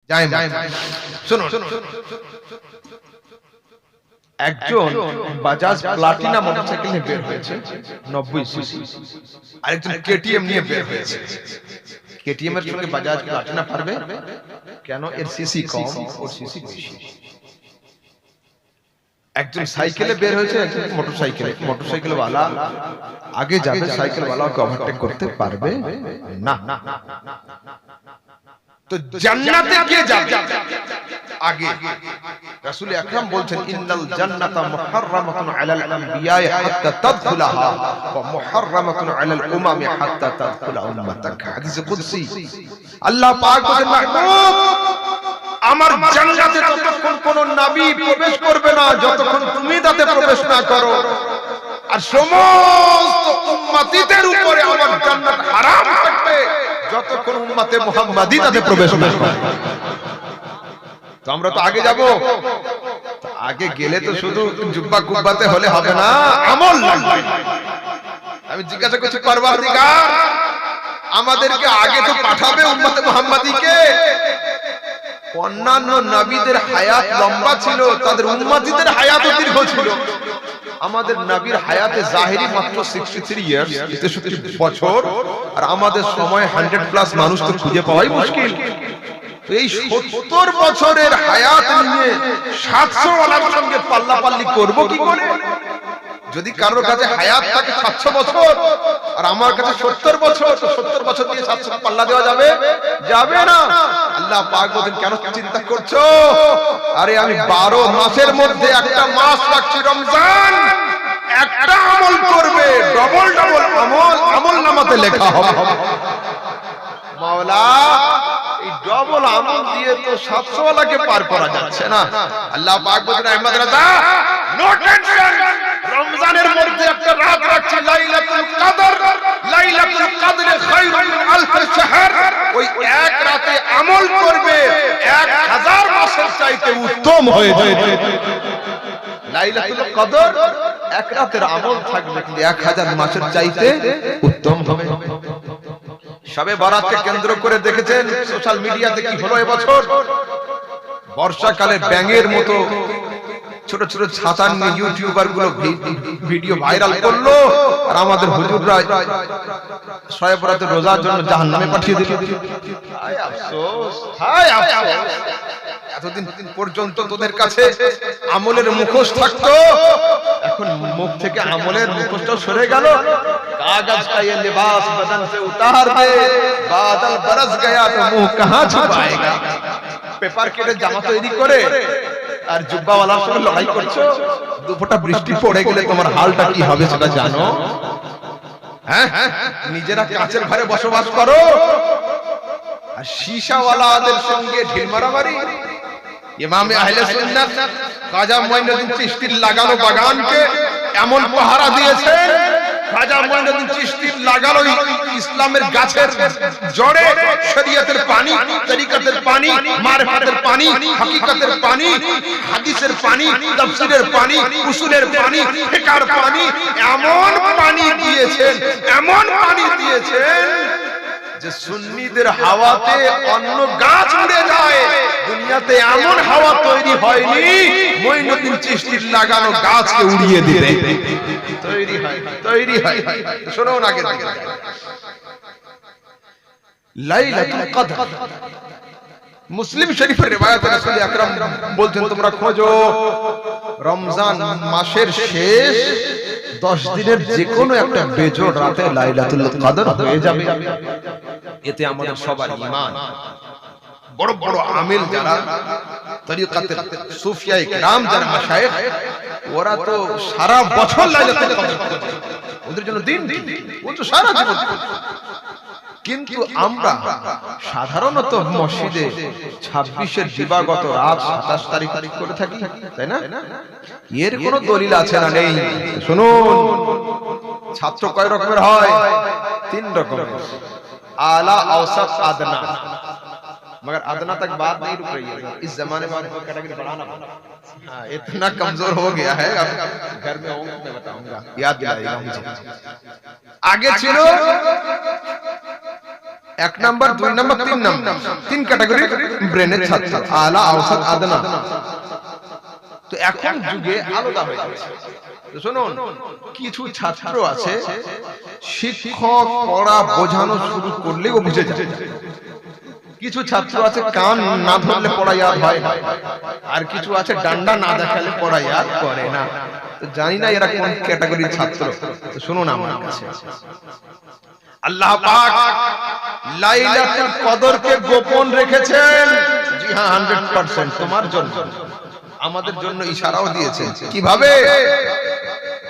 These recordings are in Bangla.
যাই শুনুন, একজন বাজাজ প্লাটিনা মোটরসাইকেল নিয়ে বের হয়েছে 90 সিসি, আরেকজন কেটিএম নিয়ে বের হয়েছে। কেটিএম এর সঙ্গে বাজাজ প্লাটিনা পারবে কেন? এর সিসি কম, ওর সিসি বেশি। একজন সাইকেলে বের হয়েছে, একজন মোটরসাইকেলে। মোটরসাইকেল ওয়ালা আগে যাবে, সাইকেল ওয়ালাকে ওভারটেক করতে পারবে না। তো জান্নাতে কে যাবে আগে? রাসূল আকরাম বলছেন, ইন্নাল জান্নাতা মুহাররামাতুন আলাল আমবিয়া'i হাত্তা তাদখুলাহা ওয়া মুহাররামাতুন আলাল উমামি হাত্তা তাদখুলা উম্মাতাক। হাদিসে কুদসি। আল্লাহ পাক বলেন, মাহবুব, আমার জান্নাতে ততক্ষণ কোন নবী প্রবেশ করবে না যতক্ষণ তুমি তাতে প্রবেশ না করো, আর সমস্ত উম্মতিদের উপরে আমার জান্নাত হারাম থাকবে যতক্ষণ উম্মতে মুহাম্মাদি তাতে প্রবেশ না করে। তো আমরা তো আগে যাব, আগে গেলে তো শুধু জুব্বা কুব্বাতে হলে হবে না, আমল লাগবে। আমি জিজ্ঞাসা করছি, পরওয়ারদিগার আমাদেরকে আগে তো পাঠাবে উম্মতে মুহাম্মাদিকে। অন্যান্য নবীদের হায়াত লম্বা ছিল, তাদের উম্মতিদের হায়াতও দীর্ঘ ছিল। আমাদের নবীর হায়াতে জাহিরি মাত্র 63 ইয়ার্স, 63 বছর, আর আমাদের সময় 100+ মানুষ তো খুঁজে পাওয়াই মুশকিল। তো এই 70 বছরের হায়াত নিয়ে 700 ওয়ালার সঙ্গে পাল্লাপাল্লি করব কি করে? যদি কারোর কাছে হায়াত থাকে 700 বছর আর আমার কাছে 70 বছর, তো 70 বছর দিয়ে 700 পাল্লা দেওয়া যাবে? যাবে না। আল্লাহ পাক বলেন, কেন চিন্তা করছো? আরে আমি 12 মাসের মধ্যে একটা মাস রাখছি রমজান, একটা আমল করবে, ডবল ডবল আমল নামাতে লেখা হবে। মাওলা, এই ডবল আমল দিয়ে তো 700 ওয়ালাকে পার করা যাচ্ছে না। আল্লাহ পাক বলেন, আহমদ রাজা, নো টেনশন, রমজানের মধ্যে একটা রাত রাখছি, লাইলাতুল কদর। লাইলাতুল কদরে খায়রুম মিন আলফ শাহর। ওই এক রাতে আমল করবে 1000 মাসের চাইতে উত্তম হয়ে যাবে। লাইলাতুল কদর এক রাতের আমল থাকবে, কিন্তু 1000 মাসের চাইতে উত্তম হবে। শবে বরাতকে কেন্দ্র করে দেখেছেন সোশ্যাল মিডিয়াতে কি হলো এবছর? বর্ষাকালে ব্যাঙের মতো ছোট ছোট ছাতা নিয়ে ইউটিউবার গুলো ভিডিও ভাইরাল করলো, আর আমাদের হুজুররা শবে বরাতের রোজার জন্য জাহান্নামে পাঠিয়ে দিল। হায় আফসোস, হায় আফসোস। এতদিন পর্যন্ত তোদের কাছে আমলের মুখোশ থাকতো, এখন মুখ থেকে আমলের মুখোশটা সরে গেল। कागज का ये लिबास बदन से उतार दे, बादल बरस गया तो मुंह कहां छुपाएगा। পেপার কেটে জামা তৈরি করে আর জুব্বাওয়ালার সঙ্গে লড়াই করছো, দুফোঁটা বৃষ্টি পড়ে গেলে তোমার হালটা কি হবে সেটা জানো? হ্যাঁ, নিজেরা কাঁচের ঘরে বসবাস করো আর শীশাওয়ালাদের সঙ্গে ঢিল মারামারি। ইমামে আহলে সুন্নাত খাজা মুঈনুদ্দিন চিশতির লাগানো বাগানকে এমন পাহারা দিয়েছেন, খাজা মুঈনুদ্দিন চিশতির লাগানো ইসলামের গাছের জড়ে শরীয়তের পানি, তরিকতের পানি, মারিফাতের পানি, হাকিকতের পানি, হাদিসের পানি, তাফসীরের পানি, উসুলের পানি, ফিকহের পানি, এমন পানি দিয়েছেন, এমন পানি দিয়েছেন যে সুন্নিদের হাওয়াতে অন্য গাছ উড়ে যায়। দুনিয়াতে এমন হাওয়া তৈরি হয়নি মুঈনুদ্দিন চিশতির লাগানো গাছকে উড়িয়ে দিবে। তৈরি হয়, তৈরি হয়। শুনুন আগে লাইলাতুল কদর, মুসলিম শরীফের রিওয়ায়াতে রাসূল আকরাম বলছেন, তোমরা খোঁজো রমজান মাসের শেষ 10 দিনের যে কোনো একটা বেজোড় রাতে লাইলাতুল কদর হয়ে যাবে। এতে আমাদের সবার ঈমান, বড় বড় আমিল যারা তরিকাতে সুফিয়ায়ে কেরাম যারা মাশায়েখ, ওরা তো সারা বছর লাইলাতুল কদর করে, ওদের জন্য দিন ও তো সারা জীবন। কিন্তু আমরা সাধারণত মসজিদে 26-এর দিবাগত রাত 27 তারিখ করে থাকি, তাই না? এর কোনো দলিল আছে না? নেই। শুনুন, ছাত্র কয় রকমের হয়? 3 রকমের, आला, औसत, अदना। मगर अदना तक बात नहीं रुक रही है। इस जमाने में आपको कैटेगरी बढ़ाना पड़ा। हाँ, इतना कमजोर हो गया है, अब घर में होंगे मैं बताऊंगा, याद दिलाएगा मुझे। आगे छिलो এক নাম্বার, 2 নাম্বার, 3 নাম্বার, 3 ক্যাটাগরি ব্রেনের ছাত্র, আলা, আওসাত, আদনা। তো এখন যুগে আলাদা হয়ে গেছে। তো শুনুন, কিছু ছাত্র আছে শিক্ষক পড়া বোঝানো শুরু করলে ও বুঝে যায়। কিছু ছাত্র আছে কান না ধরলে পড়াই আর হয় না, আর কিছু আছে ডান্ডা না দেখালে পড়াই আর করে না। তো জানি না এরা কোন ক্যাটাগরির ছাত্র। তো শুনুন আমার কাছে, আল্লাহ পাক লাইলাতুল কদরকে গোপন রেখেছেন। জি হ্যাঁ, 100% তোমার জন্য, আমাদের জন্য ইশারাও দিয়েছে। কিভাবে?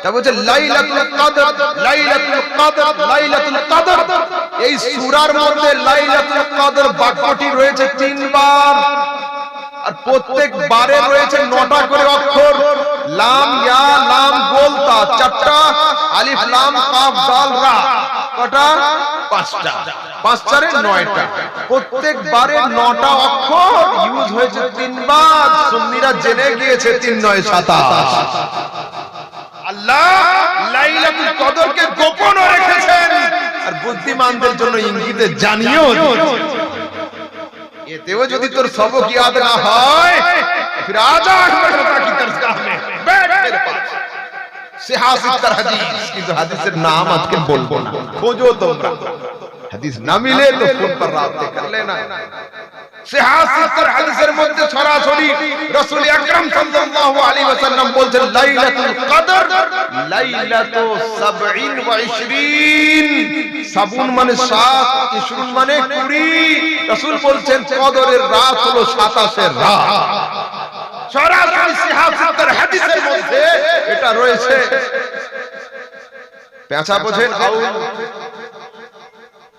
তা বলছে লাইলাতুল কদর, লাইলাতুল কদর, লাইলাতুল কদর। এই সূরার মধ্যে লাইলাতুল কদর বাক্যটি রয়েছে 3 বার, আর প্রত্যেক বারে রয়েছে 9টা করে অক্ষর। লাম, ইয়া, লাম, গোল, তা 4টা, আলিফ, লাম, কাফ, দাল, রা কটা? 5টা। 5 চারে 9টা। প্রত্যেক বারে 9টা অক্ষর ইউজ হয়েছে 3 বার। সুন্নিরা জেনে গিয়েছে 3 9 27। আল্লাহ লাইলাতুল কদরকে গোপন রেখেছেন, আর বুদ্ধিমানদের জন্য ইঙ্গিতে জানিয়েও দিয়েছেন। এতেও যদি তোর সবক याद না হয়, फिर आजा अहमद की दरगाह में बैठ मेरे पास सिहासितर হাদিস। কিন্তু হাদিসের নাম আজকে বলবো না, খোঁজো তোমরা। হাদিস না মিলে তো ফোন पर রাতে कर लेना। সিহাসিतर হাদিসের মধ্যে সরাসরি রাসূল আকরাম সাল্লাল্লাহু আলাইহি ওয়াসাল্লাম বলছেন লাইলাতুল কদর লাইলাতু 27 ওয়া 20। 27 মানে 7, 20 মানে 20। রাসূল বলছেন কদরের রাত হলো 27 এর রাত। সরাসরি সিহাসিतर হাদিসের মধ্যে এটা রয়েছে। পেঁচা বোঝেন আউল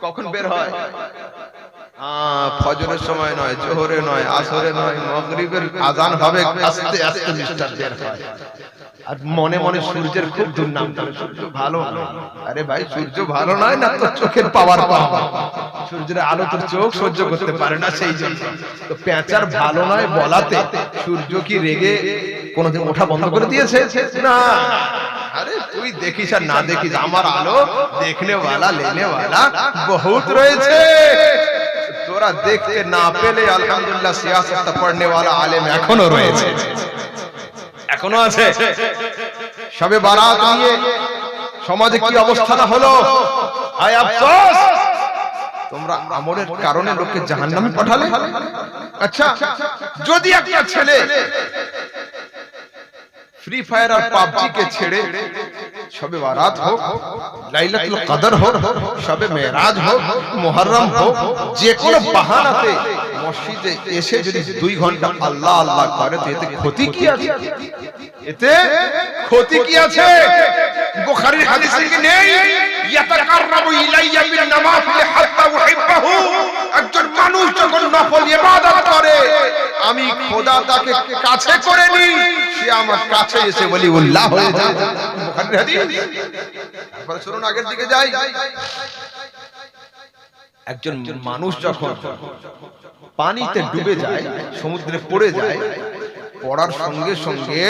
কখন বের হয়? ফজরের সময় নয়, জোহরে নয়, আসরে নয়, মাগরিবের আজান হবে আস্তে আস্তে মিস্টার বের হয়। আর মনে মনে সূর্যের খুব দুর্নাম করে, সূর্য ভালো না। আরে ভাই, সূর্য ভালো নয় না, তোর চোখের পাওয়ার কম। সূর্যের আলো তোর চোখ সহ্য করতে পারে না, সেই জন্য। তো পেঁচার ভালো নয় বলাতে সূর্য কি রেগে কোনোদিন ওঠা বন্ধ করে দিয়েছে? না। আরে তুই দেখিস আর না দেখিস, আমার আলো দেখনে वाला लेने वाला बहुत রয়েছে। তোরা দেখতে না পেলে আলহামদুলিল্লাহ সিয়াসত পড়নে वाला আলেম এখনো রয়েছে, এখনো আছে। শবে বারাত নিয়ে সমাজে কি অবস্থা না হলো, হায় আফসোস। তোমরা আমলের কারণে লোককে জাহান্নামে পাঠালে। আচ্ছা, যদি একটা ছেলে ফ্রি ফায়ার আর পাবজি কে ছেড়ে শবে বারাত হোক, লাইলাতুল কদর হোক, শবে মেরাজ হোক, মুহররম হোক, যে কোনো বাহানাতে মসজিদে এসে যদি 2 ঘন্টা আল্লাহ আল্লাহ করে, তো এতে ক্ষতি কি আছে? এতে ক্ষতি কি আছে? বুখারীর হাদিসে কি নেই? ইয়াতাকাররাবু ইলাইয়া বিন নামাফিল হাত্তা উহিব্বাহু। একজন মানুষ যখন নফল ইবাদত করে, আমি খোদা তাকে কাছে করে নিই, সে আমার কাছে এসে ওলিউল্লাহ হয়ে যায়। বুখারীর হাদিস। তারপরে শুনুন, আগের দিকে যাই। একজন মানুষ যখন পানিতে ডুবে যায়, সমুদ্রে পড়ে যায়, পড়ার সঙ্গে সঙ্গে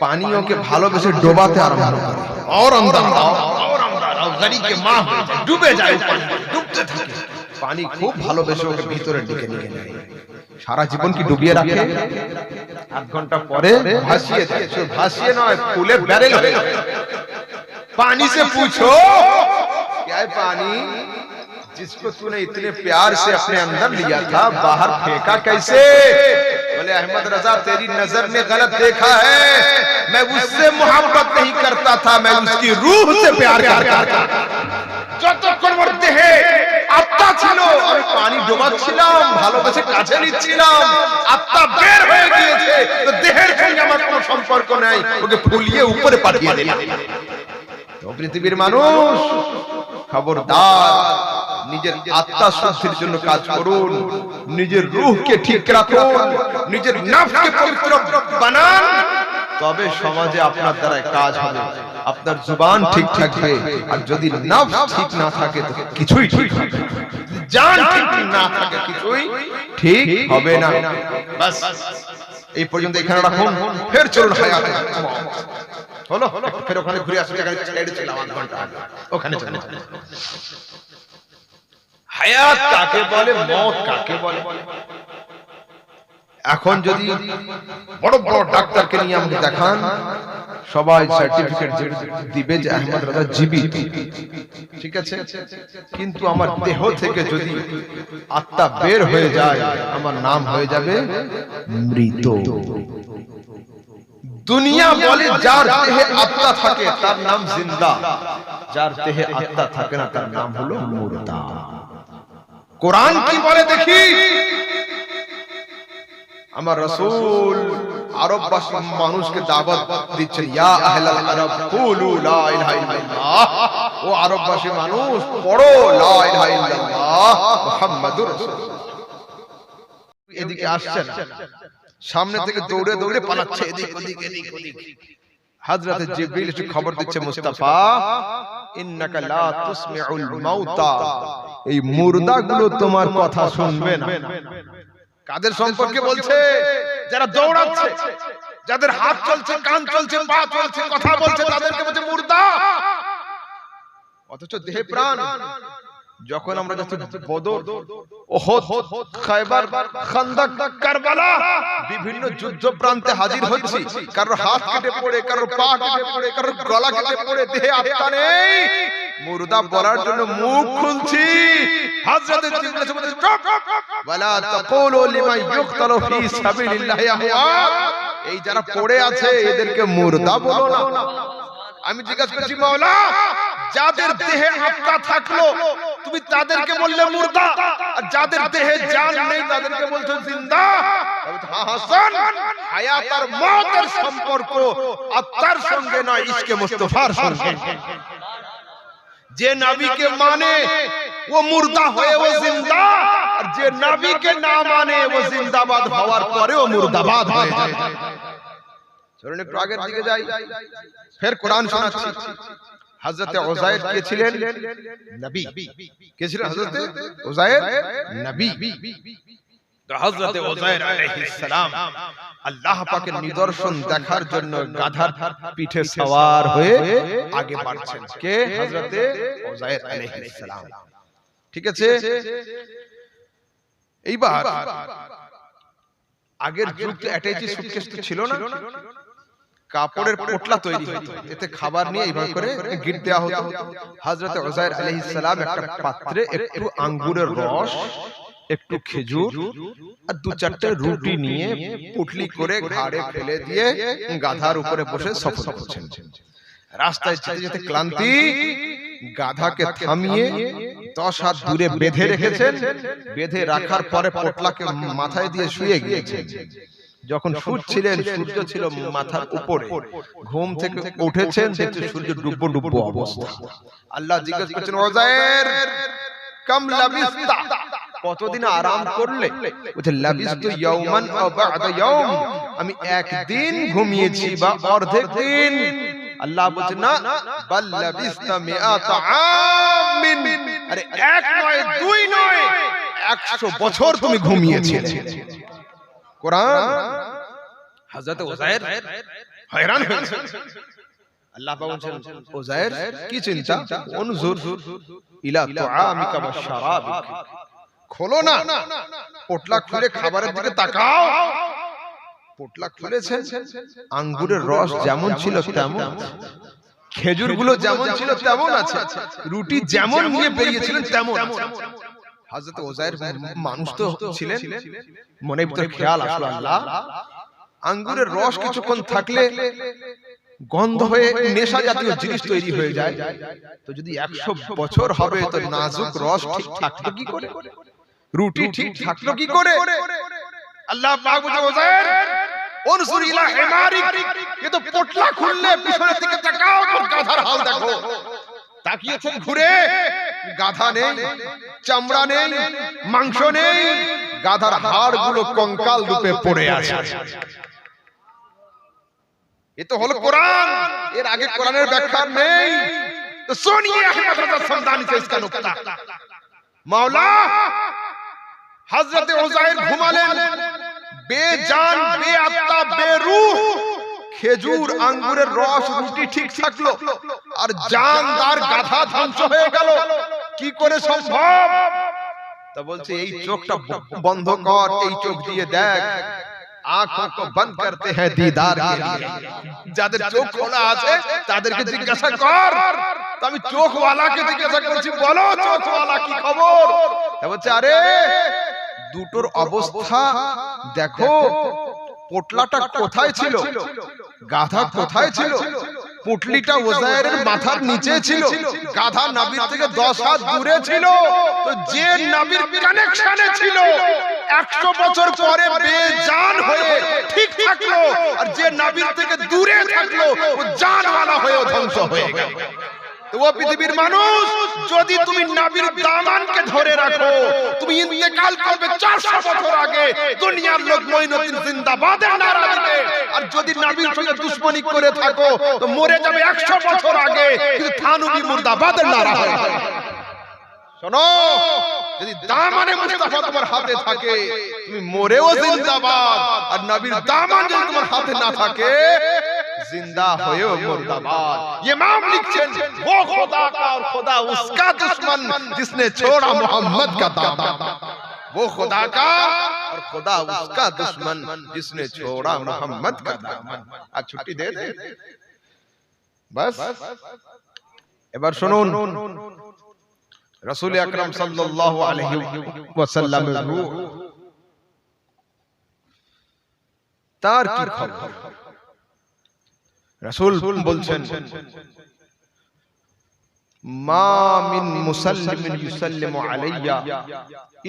পানি ওকে ভালোবেসে ডোবাতে আরম্ভ করে। और अंदर आओ, और अंदर आओ, गरी के मां ডুবে যায়, পানি ডুবতে থাকে। পানি খুব ভালোবেসে ওকে ভিতরে ডেকে নিয়ে যায়। সারা জীবন কি ডুবিয়ে রাখে? 8 ঘন্টা পরে ভাসিয়ে দেয়। শুধু ভাসিয়ে নয়, ফুলে ব্যারেল হয়ে যায়। पानी से पूछो, क्या है पानी जिसको तूने इतने प्यार से अपने अंदर लिया था, बाहर फेंका कैसे? बोले अहमद रजा, तेरी नजर ने गलत देखा है, मैं उससे मोहब्बत नहीं करता था, मैं उसकी रूह से प्यार करता था। যতক্ষণ ওর দেহে আত্মা ছিল, আমি পানি ডোবাচ্ছিলাম, ভালোবেসে কাছে নিচ্ছিলাম। আত্মা বের হয়ে গিয়েছে, তো দেহের সঙ্গে আমার কোনো সম্পর্ক নাই, ওকে ফুলিয়ে উপরে পাঠিয়ে দিলাম। তো পৃথিবীর মানুষ, খবরদার, নিজের আত্মা শুদ্ধির জন্য কাজ করুন, নিজের রূহকে ঠিক রাখুন, নিজের নফসকে পবিত্র বানান, তবে সমাজে আপনার দ্বারা কাজ হবে। আপনার জুবান ঠিক থাকবে, আর যদি নফস ঠিক না থাকে তো কিছুই ঠিক হবে না। জান ঠিক না থাকে কিছুই ঠিক হবে না। বাস এই পর্যন্ত এখানে রাখুন, ফের চলুন হায়াতে। হলো ফের ওখানে ঘুরে আসলে, যেখানে ছেড়ে ছিলাম 8 ঘন্টা আগে, ওখানে চলে। হায়াত কাকে বলে, মওত কাকে বলে। এখন যদি বড় বড় ডাক্তারকে নিয়ে আমাকে দেখান, সবাই সার্টিফিকেট দিবে যে আহমদ রাজা জীবিত, ঠিক আছে, কিন্তু আমার দেহ থেকে যদি আত্মা বের হয়ে যায়, আমার নাম হয়ে যাবে মৃত। দুনিয়া বলে যার দেহে আত্মা থাকে তার নাম জিন্দা, যার দেহে আত্মা থাকে না তার নাম হলো মুর্দা। কোরআন কি বলে দেখি? আমার রাসূল আরব মানুষকে দাওয়াত দিচ্ছেন, ইয়া আহলাল আরব কুলু লা ইলাহা ইল্লাল্লাহ, ও আরববাসী মানুষ পড়ো লা ইলাহা ইল্লাল্লাহ মুহাম্মাদুর রাসূলুল্লাহ। এদিকে আসছেন, সামনে থেকে দৌড়ে দৌড়ে পালাচ্ছে এদিক ওদিক এদিক ওদিক। হযরত জিবরিল এসে খবর দিচ্ছে, মুস্তাফা ইন্নাকা লা তুসমিউল মাউতা, এই মুর্দাগুলো তোমার কথা শুনবে না। কাদের সম্পর্কে বলছে? যারা দৌড়াচ্ছে, যাদের হাত চলছে, কান চলছে, পা চলছে, কথা বলছে, তাদেরকে বলছে মুর্দা। অথচ দেহে প্রাণ। যখন আমরা যাচ্ছি বদর, ওহদ, খায়বার, খান্দাক, কারবালা, বিভিন্ন যুদ্ধ প্রান্তে হাজির হচ্ছি, কারোর হাত কেটে পড়ে, কারোর পা কেটে পড়ে, কারোর গলা কেটে পড়ে, দেহে আত্মা নেই, মুর্দা বলার জন্য মুখ খুলছি। হযরত জিবরিল বলেন, চুপ, ওয়ালা তাকুলু লিমান ইউকতালু ফি সাবিলিল্লাহি আমওয়াত, এই যারা পড়ে আছে এদেরকে মুর্দা বলো না। আমি জিজ্ঞাসা করছি, মাওলা যাদের দেহে আত্মা থাকলো তুমি তাদেরকে বললে মুর্দা, আর যাদের দেহে জান নেই তাদেরকে বলছো জিন্দা। হ্যাঁ হাসান, হায়াত আর মওতের সম্পর্ক আত্মার সঙ্গে নয়, ইশকে মুস্তাফার সঙ্গে। যে নবীকে মানে ও মুর্দা হয়ে ও জিন্দা, আর যে নবীকে না মানে ও জিন্দাবাদ হওয়ার পরেও মুর্দাবাদ হয়ে যায়। চলুন একটু আগের দিকে যাই, ফের কোরআন শোনাচ্ছি। হযরত উযায়ের কে ছিলেন? নবী। কে ছিলেন হযরত উযায়ের? নবী। তো হযরত উযায়ের আলাইহিস সালাম আল্লাহ পাকের নিদর্শন দেখার জন্য গাধার পিঠে সওয়ার হয়ে আগে বাড়ছেন। কে? হযরত উযায়ের আলাইহিস সালাম, ঠিক আছে। এইবার আগের যুগ তো অ্যাটাচি সুটকেস তো ছিল না, কাপড়ের পোটলা তৈরি হতো, এতে খাবার নিয়ে এইভাবে করে গিট দেওয়া হতো। হযরত উযায়ের আলাইহিস সালাম একটা পাত্রে একটু আঙ্গুরের রস, একটু খেজুর আর দু চারটে রুটি নিয়ে পুটলি করে ঘাড়ে ফেলে দিয়ে গাধার উপরে বসে সফর করছেন। রাস্তায় যেতে যেতে ক্লান্তি, গাধাকে থামিয়ে 10 হাত দূরে বেঁধে রেখেছেন। বেঁধে রাখার পরে পোটলাকে মাথায় দিয়ে শুয়ে গিয়েছেন। যখন শুচ্ছিলেন সূর্য ছিল মাথার উপরে, ঘুম থেকে উঠেছেন দেখতে সূর্য ডুবো ডুবো অবস্থা। আল্লাহ জিজ্ঞেস করছেন, উযায়ের কাম লাবিস্তা, কতদিন আরাম করলে? বলছে লাবিস্তু ইয়াওমান আও বা'দা ইয়াওম, আমি একদিন ঘুমিয়েছি বা অর্ধেক দিন। আল্লাহ বলছে না, বাল লাবিস্তা মিআতা আমিন, আরে এক নয় দুই নয় 100 বছর তুমি ঘুমিয়েছিলে। কোরআন। হযরত উযায়ের হয়রান হয়েছে। আল্লাহ পাক বলেন, উযায়ের কি চিন্তা? উনজুর ইলা তুআমিকা ওয়া শারাবিক, খোলো না পোটলা খুলে খাবারের দিকে তাকাও। পোটলা খুলেছেন, আঙ্গুরের রস যেমন ছিল তেমন, খেজুরগুলো যেমন ছিল তেমন আছে, রুটি যেমন নিয়ে বেরিয়েছিলেন তেমন আছে। হযরত উযায়ের মানুষ তো ছিলেন, মনের ভিতর খেয়াল আসলো, আল্লাহ আঙ্গুরের রস কিছুক্ষণ থাকলে গন্ধ হয়ে নেশা জাতীয় জিনিস তৈরি হয়ে যায়, তো যদি 100 বছর হবে তো নাজুক রস ঠিক থাকলো কি করে, রুটি ঠিক থাকলো কি করে? আল্লাহ পাক বলে, উযায়ের উনজুর ইলা হিমারিক, এ তো পোটলা খুললে পিছনের দিকে তাকাও, তোর গাধার হাল দেখো। তাকিয়েছেন ঘুরে, গাধা নেই, চামড়া নেই, মাংস নেই, গাধার হাড়গুলো কঙ্কাল রূপে পড়ে আছে। এ তো হলো কোরআন, এর আগে কোরআনের ব্যাখ্যা নেই। তো सुनिए अहमद रजा समदानी से इसका नुक्ता। मौला हजरत उज़ैर घुमालेन बेजान बेआत्मा बेरूह খেজুর আঙ্গুরের রস রুটি ঠিক থাকলো, আর জানদার গাধা ধ্বংস হয়ে গেল। কি করে সম্ভব? তো বলছে এই চোখটা বন্ধ কর, এই চোখ দিয়ে দেখ। आंखों को बंद करते हैं दीदार के लिए। যাদের চোখ খোলা আছে তাদেরকে জিজ্ঞাসা কর। তো আমি চোখওয়ালাকে জিজ্ঞাসা করছি, বলো চোখওয়ালা কি খবর? বলছে আরে দুটোর অবস্থা দেখো, পোটলাটা কোথায় ছিল, গাধা কোথায় ছিল? পুটলিটা ওজায়েরের মাথার নিচে ছিল, গাধা নবীর থেকে 10 হাত দূরে ছিল। তো যে নবীর কানেকশনে ছিল 100 বছর পরে বেজান হয়ে ঠিক থাকলো, আর যে নবীর থেকে দূরে থাকলো ও জানওয়ালা হয়ে ধ্বংস হয়ে গেল। তো ও পৃথিবীর মানুষ, যদি তুমি নবীর দামানকে ধরে রাখো, তুমি ইন্তেকাল করবে 400 বছর আগে, দুনিয়ার লোক মঈনুদ্দিন জিন্দাবাদের নারা দিবে। আর যদি নবীর সঙ্গে দুশমনি করে থাকো তো মরে যাবে 100 বছর আগে, কিন্তু থানবী মুর্দাবাদের নারা হবে। শোনো, যদি দামানে মুস্তাফা তোমার হাতে থাকে তুমি মরেও জিন্দাবাদ, আর নবীর দামান যদি তোমার হাতে না থাকে जिंदा होयो मुर्दाबाद। ये इमाम लिखছেন, वो खुदा का और खुदा उसका दुश्मन जिसने छोड़ा मोहम्मद का दामन। वो खुदा का और खुदा उसका दुश्मन जिसने छोड़ा मोहम्मद का दामन। आज छुट्टी दे दे बस। এবার শুনুন, রাসূল আকরাম সাল্লাল্লাহু আলাইহি ওয়াসাল্লামের রূহ, তার কি খবর? রাসূল বলছেন, মা মিন মুসাল্লিমিন ইউসাল্লিমু আলাইয়া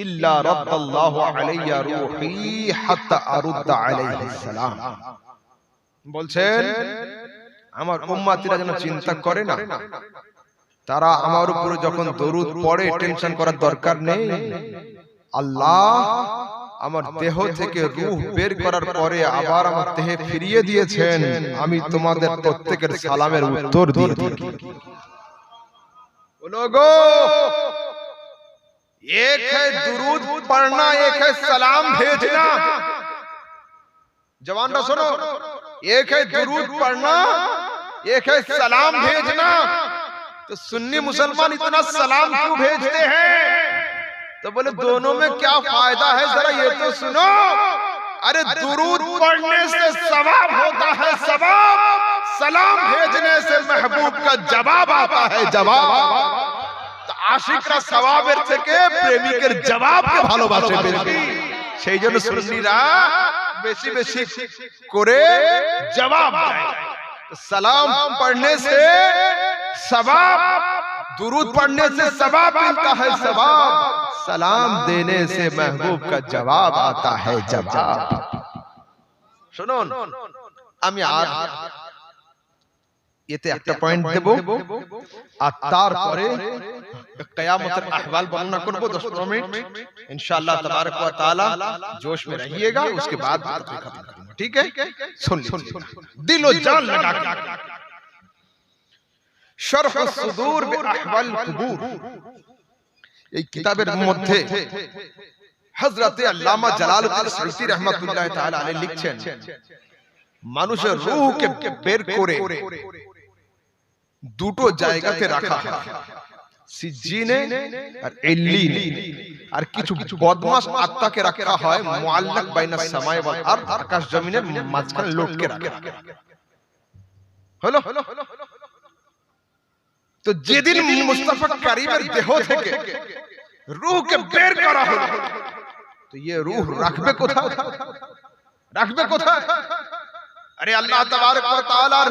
ইল্লা রাদ্দাল্লাহু আলাইয়া রূহি হাত্তা আরুদ্দা আলাইহিস সালাম। বলছেন আমার উম্মতিরা যেন চিন্তা করে না, তারা আমার উপরে যখন দরুদ পড়ে টেনশন করার দরকার নেই। আল্লাহ আমার দেহ থেকে রূহ বের করার পরে আবার আমার দেহে ফিরিয়ে দিয়েছেন, আমি তোমাদের প্রত্যেকের সালামের উত্তর দিয়ে থাকি। लोगो, एक है दुरूद पढ़ना, एक है सलाम भेजना। जवानरा सुनो, एक है दुरूद पढ़ना, एक है सलाम भेजना। तो सुन्नी मुसलमान इतना सलाम क्यों भेजते हैं? तो बोले दोनों में क्या फायदा है, जरा ये तो सुनो। अरे दुरूद पढ़ने से सवाब होता है, सवाब। सलाम भेजने से महबूब का जवाब आता है, जवाब। तो आशिकरा सवाबेर থেকে প্রেমিকের জবাবকে ভালোবাসে বেশি, সেই জন্য সুন্নিরা বেশি বেশি করে জবাব দেয়। सलाम पढ़ने से सवाब, दुरूद पढ़ने से सवाब मिलता है, सवाब। सलाम देने से महबूब का जवाब आता है, जवाब। শুনুন, আমি আর এতে একটা পয়েন্ট দেব, আর তারপরে কিয়ামতের আহওয়াল বর্ণনা করব 10-15 মিনিট इंशाअल्लाह तबारक व तआला। जोश में रहिएगा, उसके बाद खत्म करूंगा, ठीक है? सुन दिलो जान लगा के। शरह सुदूर बिअहवाल कुबूर, এই কিতাবের মধ্যে হযরতে আল্লামা জালালউদ্দিন সুয়ুতী রাহমাতুল্লাহ তাআলা আলাইহি লিখছেন, মানুষের রূহকে বের করে দুটো জায়গাতে রাখা হয়, সিজ্জিনে আর ইল্লিনে। আর কিছু বদমাশ আত্মাকে রাখা হয় মুআল্লাক বাইনা সামায়ে ওয়াল আরদ, আকাশ জমিনের মাঝখানে লটকে রাখা হলো। তো যেদিন মুস্তাফা কারীমের দেহ থেকে রূহকে বের করা হলো, তো ये रूह রাখবে কোথায়? রাখবে কোথায়? আরে আল্লাহ তাবারক ওয়া তাআলার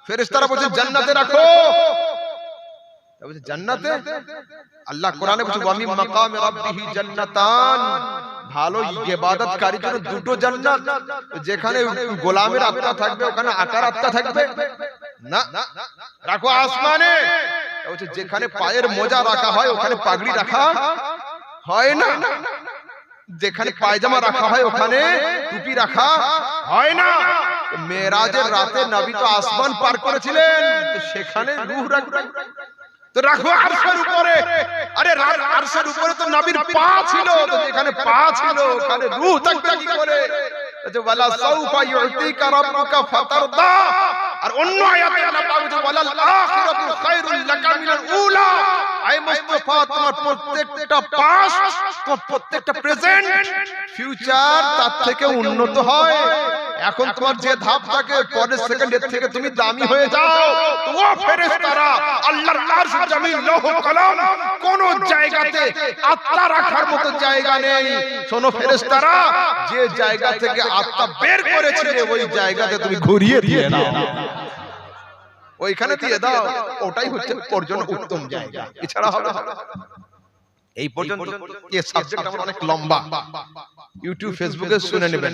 ফেরেশতারা বলছে জান্নাতে রাখো। বলছে জান্নাতে? আল্লাহ কোরআনে বলছে ওয়া মিন মাকামি রাব্বিহি জান্নাতান, ভালো ইবাদতকারীর জন্য দুটো জান্নাত। যেখানে গোলামের আত্মা থাকবে ওখানে আকার আত্মা থাকবে না, রাখো আসমানে। বলছে যেখানে পায়ের মোজা রাখা হয় ওখানে পাগড়ি রাখা হয় না, যেখানে পায়জামা রাখা হয় ওখানে টুপি রাখা হয় না। মেরাজের রাতে নবী তো আসমান পার করেছিলেন, তো সেখানে রূহ রাখবে। তো রাখো আরশের উপরে। আরে আরশের উপরে তো নবীর পা ছিল, তো যেখানে পা ছিল ওখানে রূহ থাকবে কি করে? ওয়ালা সাউফা ইউতিকা রাব্বুকা ফাতারদা, আর অন্য আয়াতে আল্লাহ পাক বলেন ওয়ালাল আখিরাতু খায়রুল লাকা মিনাল উলা। আই মুস্তাফা তোমার প্রত্যেকটা পাস্ট, তোমার প্রত্যেকটা প্রেজেন্ট, ফিউচার তার থেকে উন্নত হয়। এখন তোমার যে ধাপ থাকে পরের সেকেন্ডের থেকে তুমি দামি হয়ে যাও। তো ও ফেরেশতারা আল্লাহর আরশ জমিন লৌহ কলম কোন জায়গাতে আত্মা রাখার মতো জায়গা নেই। শোনো ফেরেশতারা, যে জায়গা থেকে আত্মা বের করেছিলে ওই জায়গাতে তুমি ঘুরিয়ে দিয়ে দাও, ওইখানে দিয়ে দাও। ওটাই হচ্ছে ওর জন্য উত্তম জায়গা, এছাড়া হবে না। এই পর্যন্ত এই সাবজেক্ট আমার অনেক লম্বা, ইউটিউব ফেসবুকে শুনে নেবেন।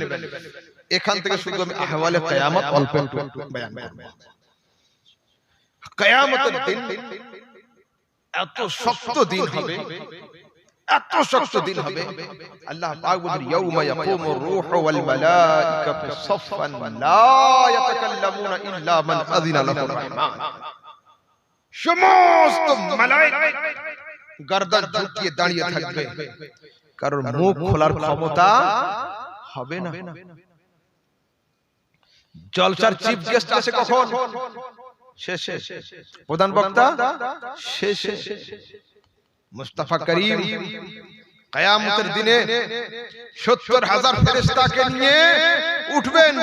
এখান থেকে শুধু আমি আহওয়ালে কিয়ামত অল্প একটু বয়ান করব। কিয়ামতের দিন এত শক্ত দিন হবে, এত শক্ত দিন হবে। আল্লাহ পাক বলেন ইয়াউমা ইয়াকুমুর রূহু ওয়াল মালাইকাতু সাফফান লা ইয়াতাকাল্লামুনা ইল্লা মান আযিনা লাহুর রহমান। সমস্ত মালায়েকা গর্দান ঝুঁকিয়ে দাঁড়িয়ে থাকবে, কারণ মুখ খোলার ক্ষমতা হবে না। জলসার চিফ গেস্ট আসে কখন? শেষে। প্রধান বক্তা শেষে। মুস্তাফা করিম কিয়ামতের দিনে ৭০,০০০ ফেরেশতাকে নিয়ে উঠবেন।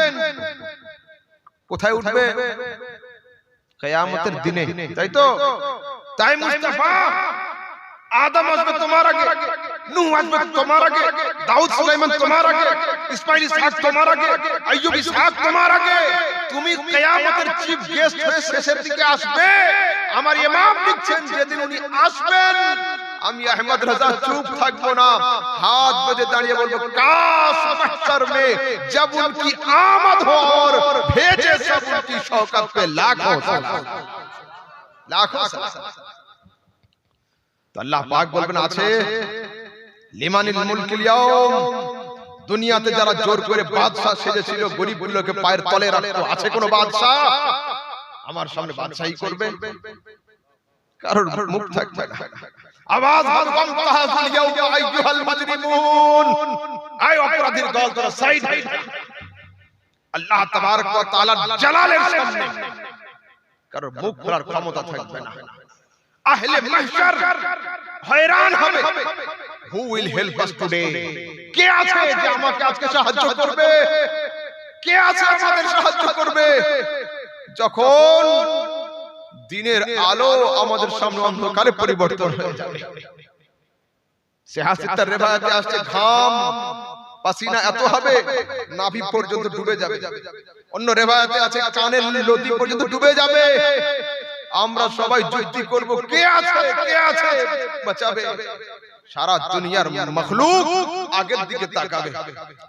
কোথায় উঠবে? কিয়ামতের দিনে, তাই তো? তাই মুস্তাফা, আদম আসবে তোমার আগে, নূহ আসবে তোমার আগে, দাউদ সুলাইমান তোমার আগে, ইসমাইল ইসহাক তোমার আগে, আইয়ুব ইসহাক তোমার আগে। তুমি কিয়ামতের চিফ গেস্ট হয়ে শেষের দিকে আসবে। আমার ইমাম লিখছেন যেদিন উনি আসবেন আমি আহমদ রাজা চুপ থাকবো না, হাত বেঁধে দাঁড়িয়ে বলবো কাশ মাহশর মে জব উনকি আমদ हो और भेजे सब उनकी शौकत पे लाखों सलाम, लाखों सलाम। तो अल्लाह पाक বলবেন আছে লিমানিল মুলকিল ইয়াউম, দুনিয়াতে যারা জোর করে বাদশা সেজেছিল, গরিবগুলোকে পায়ের তলে রাখতো, আছে কোন বাদশা আমার সামনে বাদশাহী করবে? কারণ মুখ থাকবে না। আওয়াজ হবে কম তাহাজুল ইয়াউমা আইয়ুহাল মুজরিমুন, আয় অপরাধীর দল তোরা সাইড হয়ে যা আল্লাহ তাবারক ওয়া তাআলার জালালের সামনে, কারণ মুখ খোলার ক্ষমতা থাকবে না। আহলে মাহশর হয়রান হবে, who will help us today? কে আছে যে আমাকে আজকে সাহায্য করবে? কে আছে আমাদের সাহায্য করবে? যখন দিনের আলো আমাদের সামনে অন্ধকারে পরিবর্তন হয়ে যাবে। সিহাসিতার রিওয়ায়াতে আসছে ঘাম পাসিনা এত হবে নাভি পর্যন্ত ডুবে যাবে। অন্য রিওয়ায়াতে আছে কানের লতি পর্যন্ত ডুবে যাবে। আমরা সবাই যুদ্ধ করব, কে আছে, কে আছে বাঁচাবে? সারা দুনিয়ার মাখলুক আগের দিকে তাকাবে,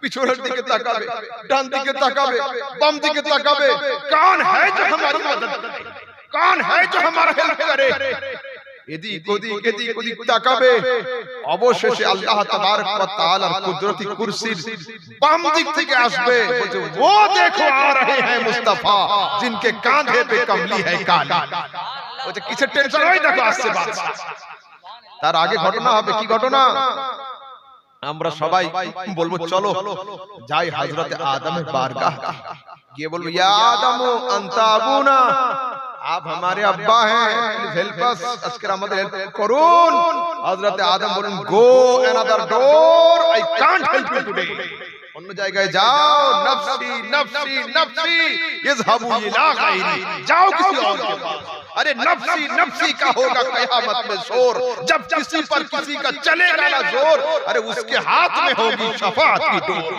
পিছনের দিকে তাকাবে, ডান দিকে তাকাবে, বাম দিকে তাকাবে। कौन है जो हमारी मदद करे, कौन है जो हमारा हेल्प करे? এদিক ওদিক তাকাবে। অবশেষে আল্লাহ তাবারক ওয়া তাআলার কুদরতি কুরসির বাম দিক থেকে আসবে, বলছে ও দেখো আ রহে হ্যায় মুস্তাফা জিনকে কাঁধে पे কমলি है काली। বলছে কিসের টেনশন, ওই দেখো আসছে বাদশা। তার আগে ঘটনা হবে, কি ঘটনা? আমরা সবাই বলবো চলো যাই হযরত আদমের বারগাহ, গিয়ে বলবো ইয়া আদম আনতা আবুনা, आप हमारे अब्बा हैं, प्लीज हेल्प अस, আজকে আমাদের হেল্প করুন। হযরত আদম বলেন গো another door, I can't help you today. অন্য জায়গায় যাও, নফসি নফসি নফসি ইযহাবু ইলা গায়রি, जाओ किसी और के पास। अरे नफसी नफसी का होगा कयामत में शोर, जब किसी पर किसी का चलेगा ना जोर, अरे उसके हाथ में होगी शफाअत की डोर।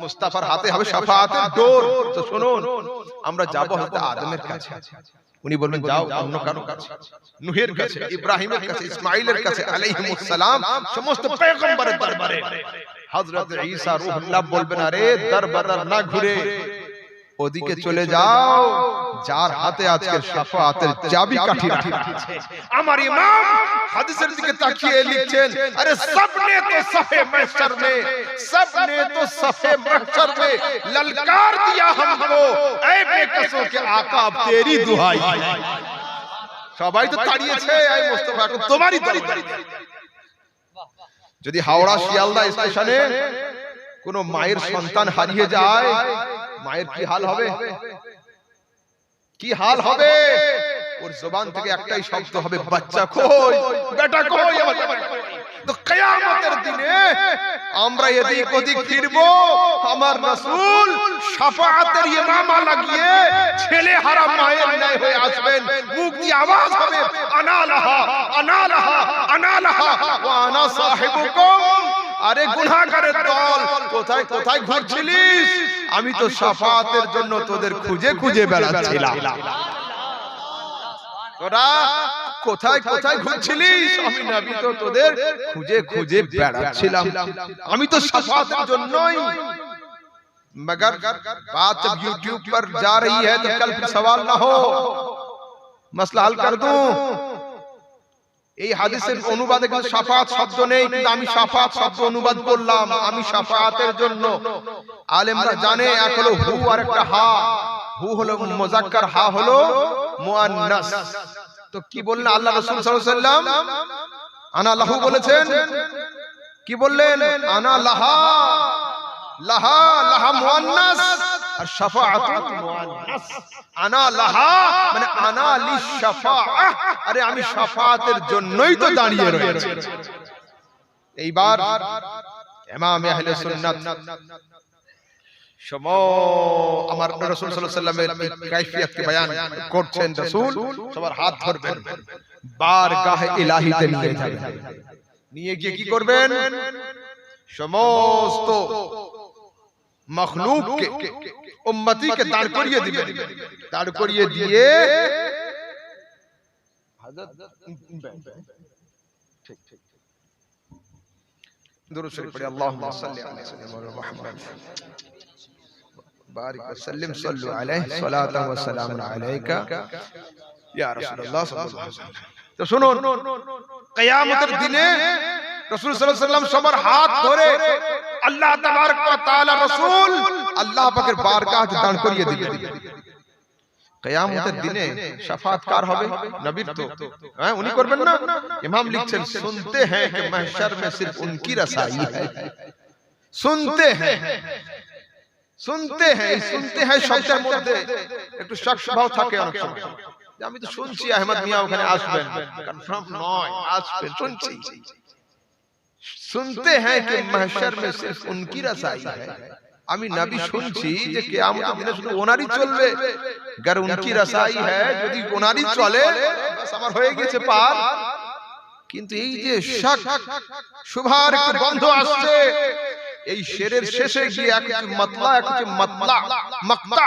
মুস্তাফার হাতে হবে শাফাআতের ডোর। তো শুনুন, আমরা যাব হযরত আদমের কাছে, উনি বলবেন যাও অন্য কারো কাছে, নূহের কাছে, ইব্রাহিমের কাছে, ইসমাঈলের কাছে আলাইহিমুস সালাম, সমস্ত পয়গম্বরের দরবারে। হযরত ঈসা রূহুল্লাহ বলবেন আরে দরবাদার না ঘুরে ওদিকে চলে যাও, যার হাতে আজকে শাফাআতের চাবিকাঠি রাখা আছে। আমার ইমাম হাদিসের দিকে তাকিয়ে লিখছেন আরে सबने तो सफे महशर में, सबने तो सफे महशर में ललकार दिया हमको, ऐ बेकसों के आका अब तेरी दुहाई। সবাই তো দাঁড়িয়েছে, এই মুস্তাফা এখন তোমারই দরবারে। যদি হাওড়া শিয়ালদা স্টেশনে কোন মায়ের সন্তান হারিয়ে যায়, মায়ের কি হাল হবে? কি হাল হবে? ওর জবান থেকে একটাই শব্দ হবে, বাচ্চা কই, বেটা কই, আমার বেটা কই। তো কিয়ামতের দিনে আমরা এদিক ওদিক ফিরবো, আমার রাসূল শাফাআতের ইমামা লাগিয়ে ছেলে হারা মায়ের ন্যায় হয়ে আসবেন। মুখ দিয়ে আওয়াজ হবে, আনা লাহা আনা লাহা আনা লাহা ওয়া আনা সাহিবুকুম। আরে গুনাহগারের দল, কোথায় কোথায় ঘুরছিলিস? আমি তো শাফাআতের জন্য তোদের খুঁজে খুঁজে বেড়াচ্ছিলাম। তোরা কোথায় কোথায় ঘুরছিলিস? আমি নবী তো তোদের খুঁজে খুঁজে বেড়াচ্ছিলাম। আমি তো শাফাআতের জন্যই। मगर बात जब YouTube पर जा रही है तो कल फिर सवाल ना हो, मसला हल कर दूं। এই হাদিসের অনুবাদে কিন্তু শাফাআত শব্দ নেই, কিন্তু আমি শাফাআত শব্দ অনুবাদ করলাম। আমি শাফাআতের জন্য। আলেমরা জানে এক হলো হু আর একটা হা। হু হলো মুযাক্কার, হা হলো মুআন্নাস। তো কি বললেন আল্লাহ রাসূল সাল্লাল্লাহু আলাইহি ওয়াসাল্লাম? আনা লাহু বলেছেন। কি বললেন? আনা লাহা। লাহা লাহা মুআন্নাস আর শাফাআতু মুআন্নাস। আনা লাহা মানে আনা লিশাফাআহ। আরে আমি শাফাআতের জন্যই তো দাঁড়িয়ে রয়েছি। এইবার ইমাম আহলে সুন্নাত আমার রাসূল সাল্লাল্লাহু আলাইহি ওয়াসাল্লামের কাইফিয়তকে বয়ান করছেন। রাসূল সবার হাত ধরবেন, বারগাহে ইলাহিতে নিয়ে যাবেন। নিয়ে গিয়ে কি করবেন? সমস্ত মখলুককে, উম্মতিকে দাঁড় করিয়ে দিবেন। দাঁড় করিয়ে দিয়ে ঠিক ঠিক দুরূদ শরীফ পড়ে, আল্লাহুম্মা সাল্লি আলা সাইয়্যিদিনা মুহাম্মদ বারিক ওয়া সাল্লিম সাল্লু আলাইহি সালাতান ওয়া সালামুন আলাইকা ইয়া রাসূলুল্লাহ সাল্লাল্লাহু আলাইহি ওয়াসাল্লাম। তো শুনুন, কিয়ামতের দিনে রাসূল সাল্লাল্লাহু আলাইহি ওয়াসাল্লাম সবার হাত ধরে আল্লাহ তাবারক ওয়া তাআলা রাসূল আল্লাহ পাকের বারগাহে দাঁড় করিয়ে দিবেন। কিয়ামতের দিনে শাফাআত কার হবে? নবীর তো। হ্যাঁ, উনি করবেন না? ইমাম লিখছেন, শুনতে হ্যায় कि महशर में सिर्फ उनकी रसाई है। শুনতে হ্যায়, শুনতে হ্যায়। শুনতে হ্যায় শব্দের মধ্যে একটু শক ভাব থাকে অনেক সময়। আমি তো শুনছি আহমদ মিয়া ওখানে আসবেন, কনফার্ম নয়, আসবেন, শুনছি। सुनते हैं कि महशर में सिर्फ उनकी रसाई है। আমি নবী শুনছি যে কিয়ামতের দিনে শুধু ওনারই চলবে। গার উনকি রসাই হ্যায়, যদি ওনারই চলে বাস আমার হয়ে গেছে পার। কিন্তু এই যে শক শুভার একটু গন্ধ আসছে, এই শেরের শেষে গিয়ে একটু মাতলা, একটু মাতলা, মাকতা,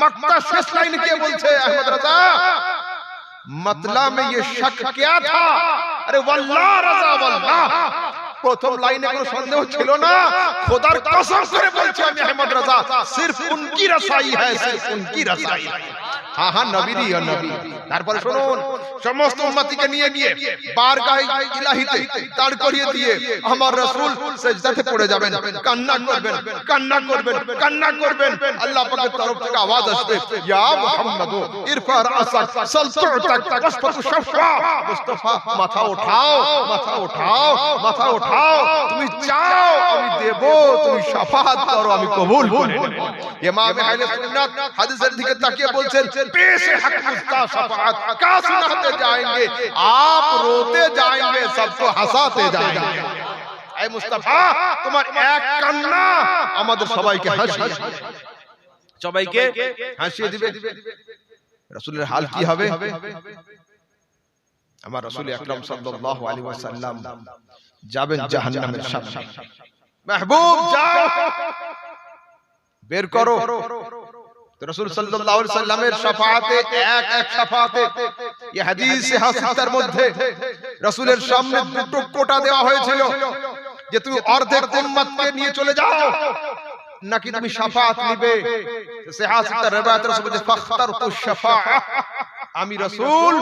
মাকতা শেষ লাইনে কে বলছে? আহমদ রাজা, मतला में ये शक क्या था? अरे वल्लाह रजा वल्लाह। প্রথম লাইনে কোনো সন্দেহ ছিল না। খোদার কসম করে বলছি আমি আহমদ রাজা, সির্ফ উনকি রসাই है, सिर्फ उनकी रसाई है। हाँ हाँ, নবীরই নবী। তারপরে শুনুন, সমস্ত উম্মতিকে নিয়ে গিয়ে বারগাহে ইলাহিতে দাঁড় করিয়ে দিয়ে আমার রাসূল সিজদাতে পড়ে যাবেন, কান্না করবেন, কান্না করবেন, কান্না করবেন। আল্লাহ পাকের তরফ থেকে আওয়াজ আসবে, ইয়া মুহাম্মদ ইরফা রাসাক সাল তুতাক ওয়াসফাতু শাফা। মুস্তাফা মাথা উঠাও, মাথা উঠাও, মাথা উঠাও। তুমি চাও আমি দেব, তুমি শাফাআত করো আমি কবুল করে নেব। ইমাম আহলে সুন্নাত হাদিসের দিকে তাকিয়ে বলছেন, पेश हक का शफाअत क्या सुनाते जाएंगे, आप रोते जाएंगे, सबको हंसाते जाएंगे। ऐ मुस्तफा, তোমার এক কান্না আমাদের সবাইকে হাসিয়ে, সবাইকে হাসিয়ে দিবে। রাসূলের হাল কি হবে? আমার রাসূল আকরাম সাল্লাল্লাহু আলাইহি ওয়াসাল্লাম যাবেন জাহান্নামের সামনে। মাহবুব যাও, বের করো। রাসূল সাল্লাল্লাহু আলাইহি ওয়াসাল্লামের শাফাআতে এক শাফাআতে, এই হাদিসে হাসানের মধ্যে রাসূলের সামনে দুটো কোটা দেওয়া হয়েছিল যে তুমি অর্ধেক উম্মতকে নিয়ে চলে যাও নাকি তুমি শাফাআত নিবে। সিহাসাতের riwayat রাসূল বলেন, ফাখতারতু শাফাআহ। আমি রাসূল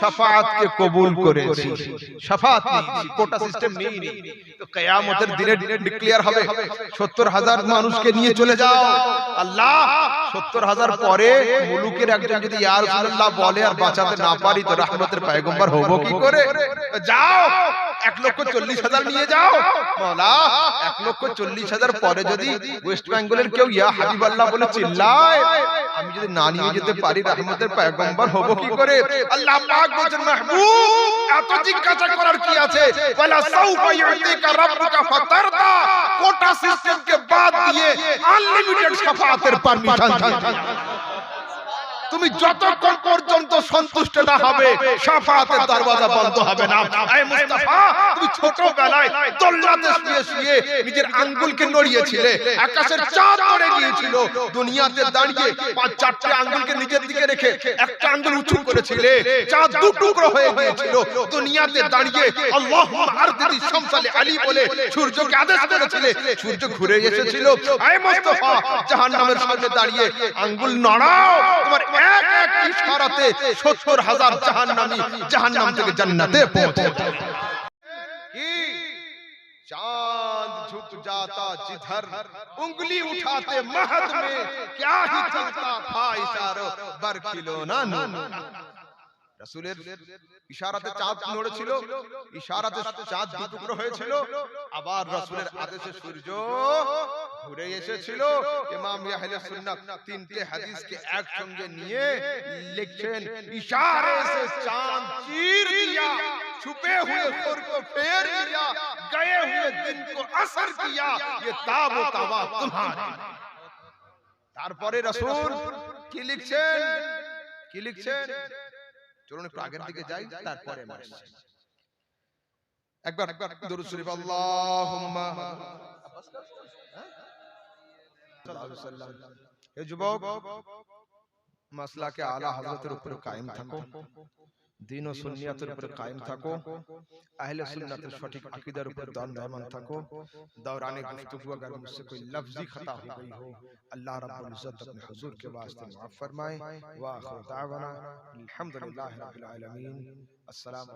শাফাআতকে কবুল করেছি, শাফাআত নিয়েছি, কোটা সিস্টেম নেই। তো কিয়ামতের দিনে ডিক্লেয়ার হবে ৭০,০০০ মানুষকে নিয়ে চলে যাও। আল্লাহ 70,000 পরে মুলুকের একজন যদি ইয়া রাসূলুল্লাহ বলে আর বাঁচাতে না পারি তো রাহমতের পয়গম্বর হবো কি করে? যাও 1,40,000 নিয়ে যাও। মাওলা 1,40,000 পরে যদি ওয়েস্ট বেঙ্গলের কেউ ইয়া হাবিবাল্লাহ বলে চিল্লায়, আমি যদি না নিয়ে যেতে পারি রাহমতের পয়গম্বর হবো কি করে? আল্লাহ পাক বলেন মাহবুব এত জিজ্ঞাসা করার কি আছে? ওয়ালা সাউফা ইউতিকা রাব্বুকা ফাতারদা, কোটা সিস্টেমকে বাদ দিয়ে আনলিমিটেড শাফাআতের পারমিশন। তুমি যতক্ষণ পর্যন্ত সন্তুষ্ট না হবে শাফাআতের দরওয়াজা বন্ধ হবে না। আয় মুস্তাফা, তুমি ছোটবেলায় দোলনাতে শুয়ে শুয়ে নিজের আঙ্গুলকে নড়িয়েছিলে, আকাশের চাঁদ নড়ে গিয়েছিল, দুনিয়াতে দাঁড়িয়ে 5-4টে আঙ্গুলকে নিজের দিকে রেখে একটা আঙ্গুল উঁচু করেছিলে, চাঁদ দু টুকরো হয়ে গিয়েছিল, দুনিয়াতে দাঁড়িয়ে আল্লাহুম্মা আরদিদি শামসালি আলী বলে সূর্যকে আদেশ করেছিলে, সূর্য ঘুরে এসেছিল। আয় মুস্তাফা, জাহান্নামের সামনে দাঁড়িয়ে আঙ্গুল নড়াও, তোমার এক এক ইশারাতে 70,000 জাহান্নামী জাহান্নাম থেকে জান্নাতে পৌঁছে যাবে। কি चांद झुक जाता जिधर उंगली उठाते महद में क्या ही चलता था इशारों बरखिलोना नून। রাসূলের ইশারাতে চাঁদ নড়েছিল, ইশারাতে চাঁদ দু টুকরো হয়েছিল, আবার রাসূলের আদেশে সূর্য ঘুরে এসেছিল। ইমাম আহলে সুন্নাত তিনটে হাদিসকে একসঙ্গে নিয়ে লিখছেন ইশারে से चांद चीर दिया, छुपे हुए खुर को फेर दिया, गए हुए दिन को असर किया, ये ताब व तवा तुम्हारे। তারপরে রাসূল কি লিখছেন, কি লিখছেন? চলুন একটু আগের দিকে যাই, তারপরে একবার দরুদ শরীফ আল্লাহুম্মা এ যুবক, মাসলাকে আলা হযরতের উপরে কায়েম থাকো, দ্বীন ও সুন্নিয়তের উপরে কায়েম থাকো, আহলে সুন্নাতের সঠিক আকীদার উপরে দায়মান থাকো। दौरान गुफ्तगू अगर मुझसे कोई लफ्जी खता हो गई हो, अल्लाह रब्बुल इज्जत अपने हुजूर के वास्ते माफ फरमाए। व आखिर दावाना अल्हम्दुलिल्लाहि रब्बिल आलमीन। अस्सलाम।